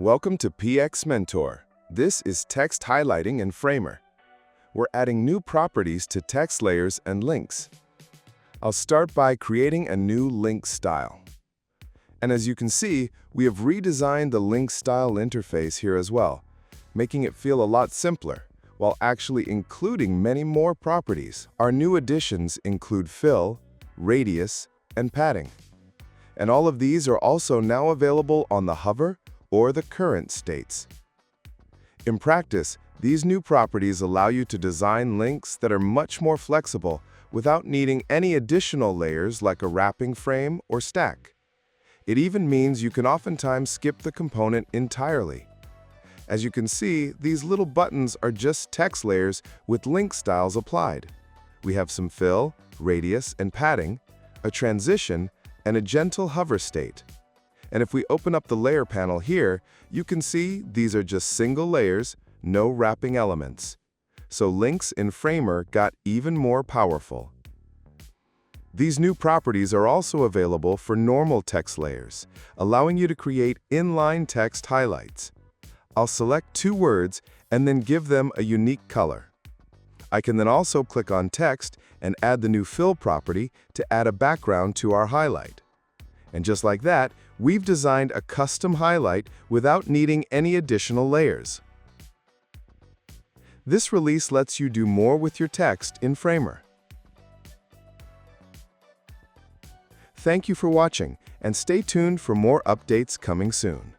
Welcome to PX Mentor. This is text highlighting and Framer. We're adding new properties to text layers and links. I'll start by creating a new link style. And as you can see, we have redesigned the link style interface here as well, making it feel a lot simpler, while actually including many more properties. Our new additions include fill, radius, and padding. And all of these are also now available on the hover or the current states. In practice, these new properties allow you to design links that are much more flexible without needing any additional layers like a wrapping frame or stack. It even means you can oftentimes skip the component entirely. As you can see, these little buttons are just text layers with link styles applied. We have some fill, radius, and padding, a transition, and a gentle hover state. And if we open up the layer panel here, you can see these are just single layers, no wrapping elements. So links in Framer got even more powerful. These new properties are also available for normal text layers, allowing you to create inline text highlights. I'll select two words and then give them a unique color. I can then also click on text and add the new fill property to add a background to our highlight. And just like that, we've designed a custom highlight without needing any additional layers. This release lets you do more with your text in Framer. Thank you for watching, and stay tuned for more updates coming soon.